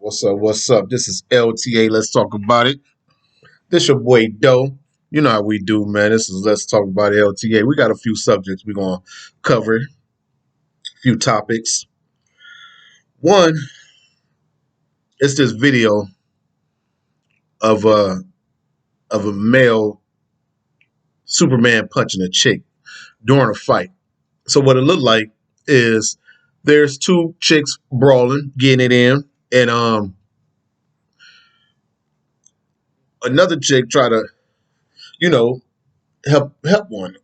What's up? What's up? This is LTA. Let's talk about it. This your boy Doe. You know how we do, man. This is Let's Talk About It, LTA. We got a few subjects we're gonna cover, a few topics. One is this video of a male Superman punching a chick during a fight. So what it looked like is there's two chicks brawling, getting it in, and another chick try to, you know, help one.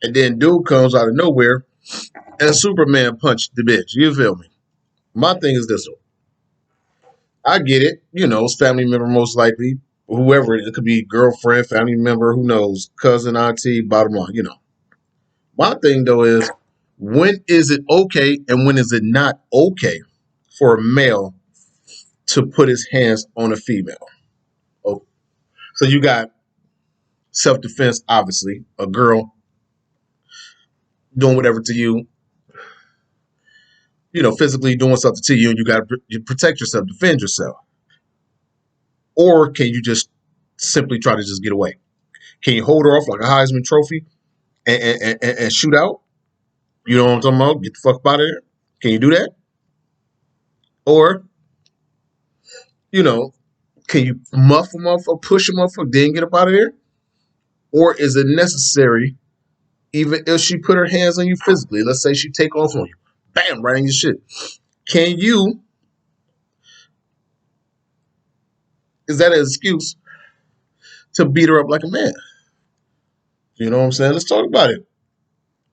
And then dude comes out of nowhere and Superman punched the bitch. You feel me? My thing is this one. I get it. You know, it's family member most likely. Whoever it could be, girlfriend, family member, who knows, cousin, auntie, bottom line, you know. My thing though is when is it okay and when is it not okay for a male to put his hands on a female? Oh, so you got self-defense, obviously, a girl doing whatever to you, physically doing something to you, and you got to protect yourself, defend yourself. Or can you just simply try to just get away? Can you hold her off like a Heisman Trophy and shoot out? You know what I'm talking about? Get the fuck out of there. Can you do that? Or, you know, can you muff them off or push them off or then get up out of there? Or is it necessary, even if she put her hands on you physically, let's say she take off on you, bam, right in your shit. Is that an excuse to beat her up like a man? You know what I'm saying? Let's talk about it.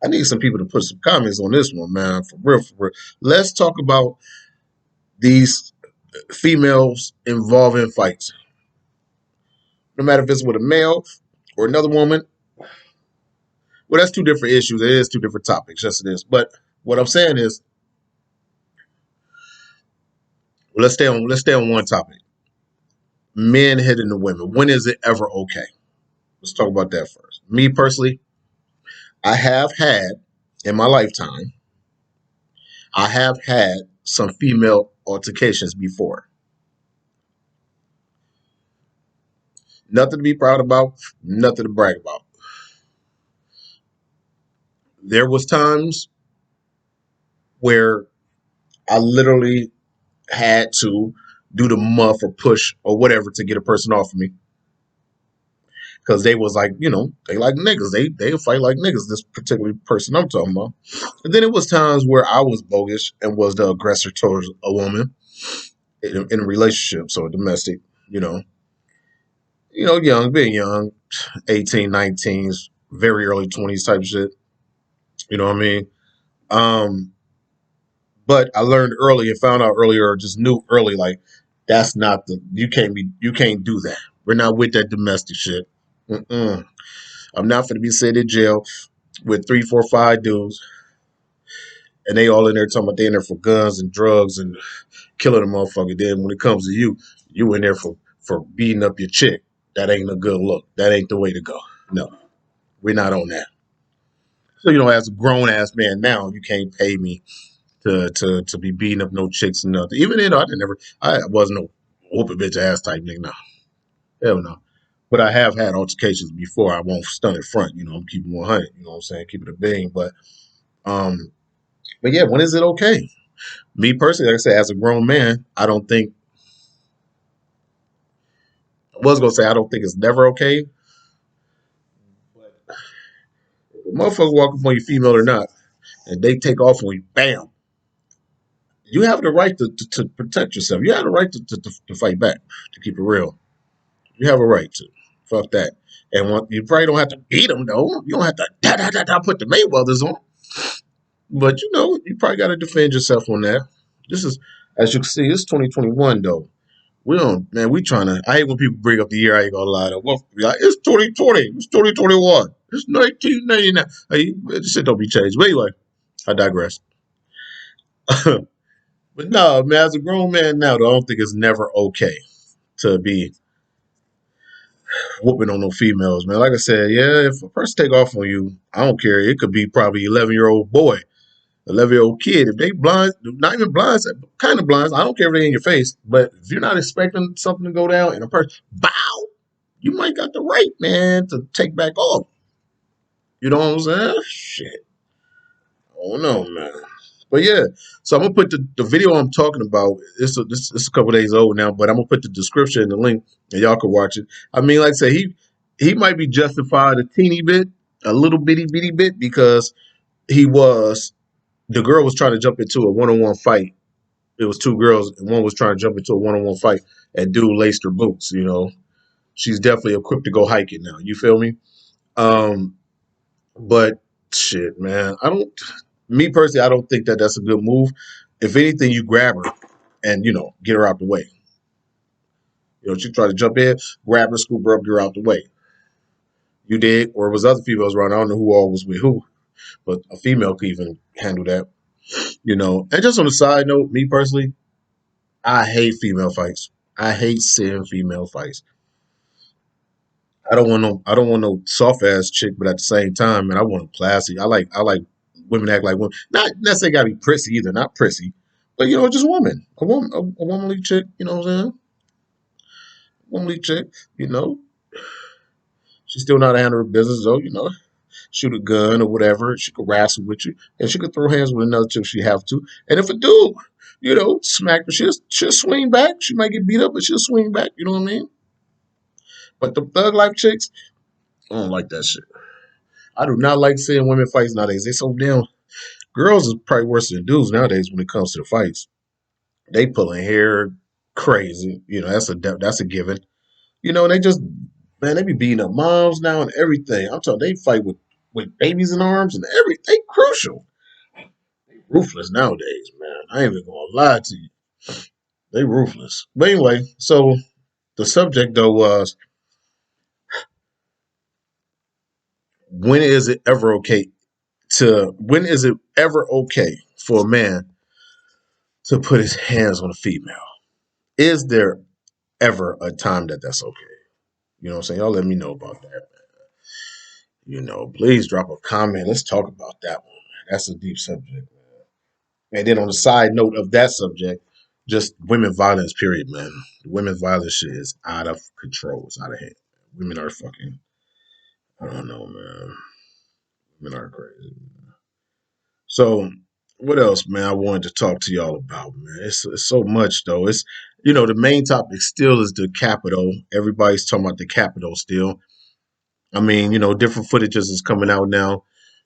I need some people to put some comments on this one, man. For real, for real. Let's talk about these females involved in fights. No matter if it's with a male or another woman. Well, that's two different issues. It is two different topics. Yes, it is. But what I'm saying is, let's stay on one topic. Men hitting the women. When is it ever okay? Let's talk about that first. Me personally, I have had in my lifetime, I have had some female altercations before. Nothing to be proud about, nothing to brag about. There was times where I literally had to do the muff or push or whatever to get a person off of me. Because they was like, they like niggas. They fight like niggas, this particular person I'm talking about. And then it was times where I was bogus and was the aggressor towards a woman in a relationship, so domestic, being young, 18, 19s, very early 20s type of shit. You know what I mean? But I learned early and found out earlier, or just knew early, like that's not you can't do that. We're not with that domestic shit. Mm-mm. I'm not going to be sitting in jail with 3, 4, 5 dudes, and they all in there talking about they in there for guns and drugs and killing a motherfucker. Then when it comes to you in there for beating up your chick. That ain't a good look. That ain't the way to go. No, we're not on that. So as a grown ass man now, you can't pay me to be beating up no chicks and nothing. Even then, I wasn't no whooping bitch ass type nigga. No, hell no. But I have had altercations before. I won't stun in front. I'm keeping 100. You know what I'm saying? Keep it a bean. Um, but yeah, when is it okay? Me personally, like I said, as a grown man, I don't think. I was gonna say I don't think it's never okay. But if a motherfucker walk up on you, female or not, and they take off on you, bam. You have the right to protect yourself. You have the right to fight back, to keep it real. You have a right to. Fuck that. And you probably don't have to beat them, though. You don't have to put the Mayweathers on. But, you probably got to defend yourself on that. This is, as you can see, it's 2021, though. We trying to, I hate when people bring up the year, I ain't gonna lie, though. Well, like, it's 2020, it's 2021, it's 1999. Hey, this shit don't be changed. But anyway, I digress. But no, man, as a grown man now, though, I don't think it's never okay to be whooping on no females, man. Like I said, yeah, if a person take off on you, I don't care. It could be probably 11-year-old boy. 11-year-old kid, if they blind, not even blind, kind of blind, I don't care if they in your face, but if you're not expecting something to go down and a person, bow, you might got the right, man, to take back off. You know what I'm saying? Shit. I don't know, man. But yeah, so I'm gonna put the video I'm talking about. It's a couple days old now, but I'm gonna put the description and the link, and y'all can watch it. I mean, like I say, he might be justified a teeny bit, a little bitty bit, because he was the girl was trying to jump into a one-on-one fight. It was two girls, and one was trying to jump into a one-on-one fight, and dude laced her boots. You know, she's definitely equipped to go hiking now. You feel me? Um, but shit, man, I don't. Me personally, I don't think that that's a good move. If anything, you grab her and get her out the way. She tried to jump in, grab her, scoop her up, get her out the way. You did, or it was other females around. I don't know who all was with who, but a female could even handle that. And just on the side note, me personally, I hate female fights. I hate seeing female fights. I don't want no soft ass chick, but at the same time, man, I want them classy. I like women act like women. Not necessarily gotta be prissy either, not prissy. But just woman. A womanly chick, you know what I'm saying? Womanly chick, you know. She still know how to handle her business though. Shoot a gun or whatever. She could wrestle with you. And she could throw hands with another chick if she have to. And if a dude, smack her, she'll swing back. She might get beat up, but she'll swing back, you know what I mean? But the thug life chicks, I don't like that shit. I do not like seeing women fights nowadays. They so damn girls is probably worse than dudes nowadays when it comes to the fights. They pulling hair crazy. That's a given. And they just man, they be beating up moms now and everything. I'm telling you, they fight with babies in arms and everything. Crucial. Ruthless nowadays, man. I ain't even gonna lie to you. They ruthless. But anyway, so the subject though was when is it ever okay for a man to put his hands on a female? Is there ever a time that that's okay? You know what I'm saying? Y'all let me know about that. Please drop a comment. Let's talk about that one. That's a deep subject. And then on the side note of that subject, just women violence, period, man. Women violence shit is out of control. It's out of hand. Women are fucking, I don't know, man. Women are crazy. So, what else, man? I wanted to talk to y'all about, man. It's so much though. The main topic still is the Capitol. Everybody's talking about the Capitol still. I mean, different footages is coming out now,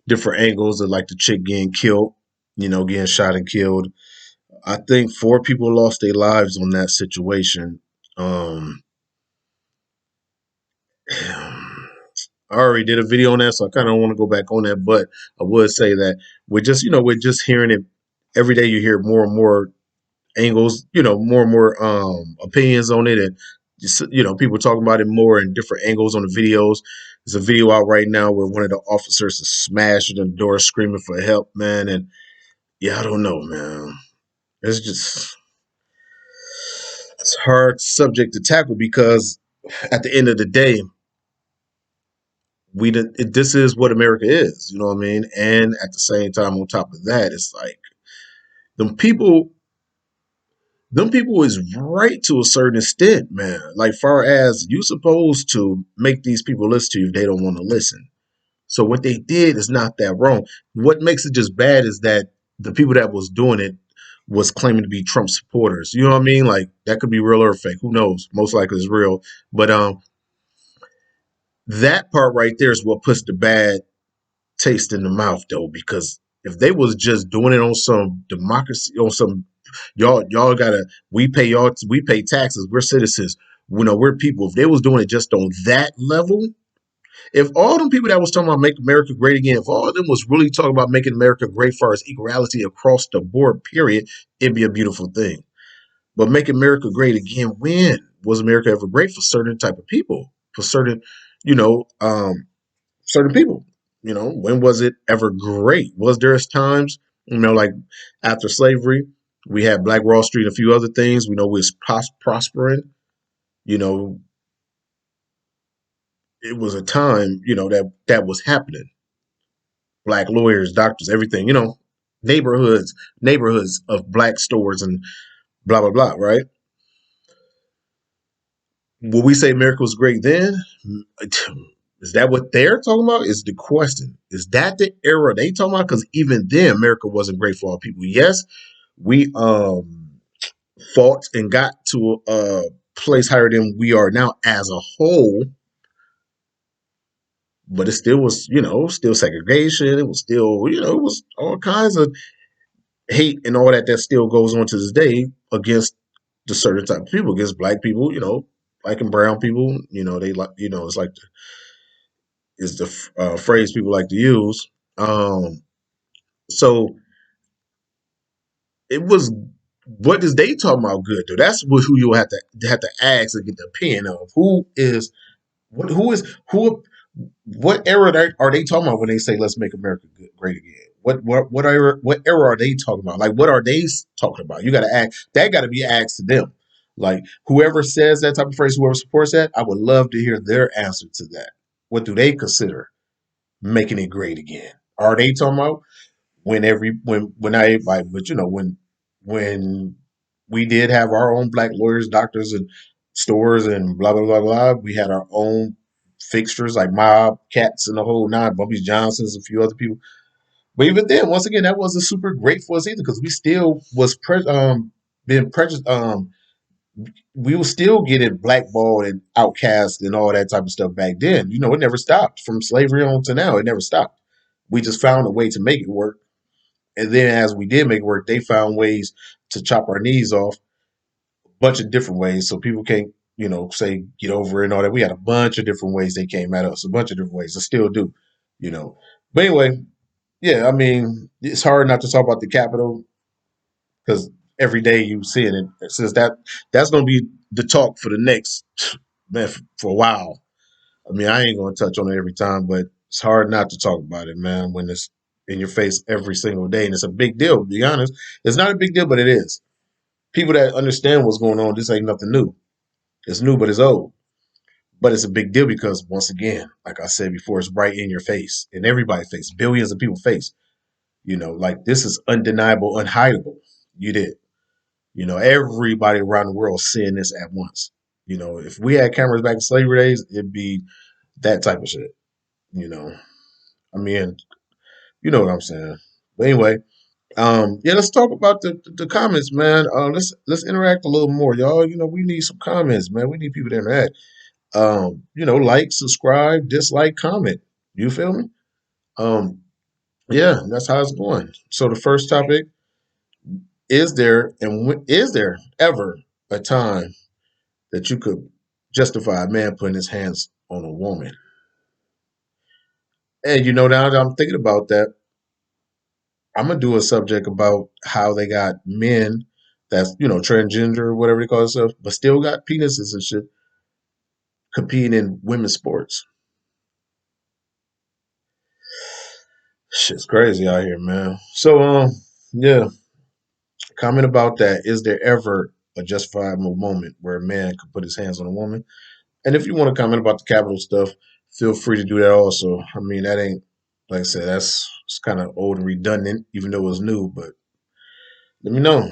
different angles of like the chick getting killed, getting shot and killed. I think four people lost their lives on that situation. Um, I already did a video on that, so I kind of don't want to go back on that. But I would say that we're just hearing it every day. You hear more and more angles, more and more opinions on it, and just, people talking about it more in different angles on the videos. There's a video out right now where one of the officers is smashing the door, screaming for help, man. And yeah, I don't know, man. It's just it's a hard subject to tackle because at the end of the day, this is what America is. You know what I mean? And at the same time, on top of that, it's like them people them people is right to a certain extent, man. Like far as you supposed to make these people listen to you if they don't want to listen. So what they did is not that wrong. What makes it just bad is that the people that was doing it was claiming to be Trump supporters. You know what I mean? Like that could be real or fake. Who knows? Most likely it's real. But that part right there is what puts the bad taste in the mouth though, because if they was just doing it on some democracy, on some y'all gotta we pay taxes, we're citizens, we're people. If they was doing it just on that level, if all them people that was talking about make America great again, if all of them was really talking about making America great far as equality across the board, period, it'd be a beautiful thing. But make America great again, when was America ever great for certain type of people? For certain, you know, certain people. When was it ever great? Was there times, like after slavery, we had Black Wall Street and a few other things. We know we was prospering. You know, it was a time, that was happening. Black lawyers, doctors, everything. neighborhoods, neighborhoods of black stores and blah blah blah. Right? Will we say America was great then? Is that what they're talking about? Is the question. Is that the era they talking about? Because even then, America wasn't great for all people. Yes, we fought and got to a place higher than we are now as a whole, but it still was, still segregation. It was still, it was all kinds of hate and all that that still goes on to this day against the certain type of people, against black people, black and brown people. They like, it's like is the phrase people like to use. So it was. What is they talking about good though? That's who you'll have to ask and get the opinion of. Who what era are they talking about when they say let's make America good, great again? What era are they talking about? Like what are they talking about? You got to ask. That got to be asked to them. Like whoever says that type of phrase, whoever supports that, I would love to hear their answer to that. What do they consider making it great again? Are they talking about when I like, but when we did have our own black lawyers, doctors, and stores and blah blah blah blah. We had our own fixtures like Mob, Cats, and the whole nine. Bumpy Johnson's, a few other people. But even then, once again, that wasn't super great for us either because we still was being prejudiced. We were still getting blackballed and outcast and all that type of stuff back then. It never stopped from slavery on to now. It never stopped. We just found a way to make it work. And then as we did make it work, they found ways to chop our knees off a bunch of different ways. So people can't, say get over it and all that. We had a bunch of different ways they came at us, a bunch of different ways. I still do, you know. But anyway, yeah, I mean, it's hard not to talk about the Capitol because every day you see it. And since that's going to be the talk for the next, man, for a while. I mean, I ain't going to touch on it every time, but it's hard not to talk about it, man, when it's in your face every single day. And it's a big deal, to be honest. It's not a big deal, but it is. People that understand what's going on, this ain't nothing new. It's new, but it's old. But it's a big deal because, once again, like I said before, it's right in your face, in everybody's face, billions of people's face. Like this is undeniable, unhideable. You did. Everybody around the world seeing this at once. If we had cameras back in slavery days, it'd be that type of shit. You know, I mean, you know what I'm saying. But anyway, yeah, let's talk about the comments, man. Let's interact a little more, y'all. We need some comments, man. We need people to interact. Like, subscribe, dislike, comment. You feel me? Um, yeah, that's how it's going. So the first topic is there ever a time that you could justify a man putting his hands on a woman? And now that I'm thinking about that, I'm gonna do a subject about how they got men that's transgender or whatever they call themselves, but still got penises and shit competing in women's sports. Shit's crazy out here, man. So yeah, comment about that. Is there ever a justifiable moment where a man could put his hands on a woman? And if you want to comment about the capital stuff, feel free to do that also. I mean, that ain't like I said, it's kind of old and redundant, even though it was new, but let me know.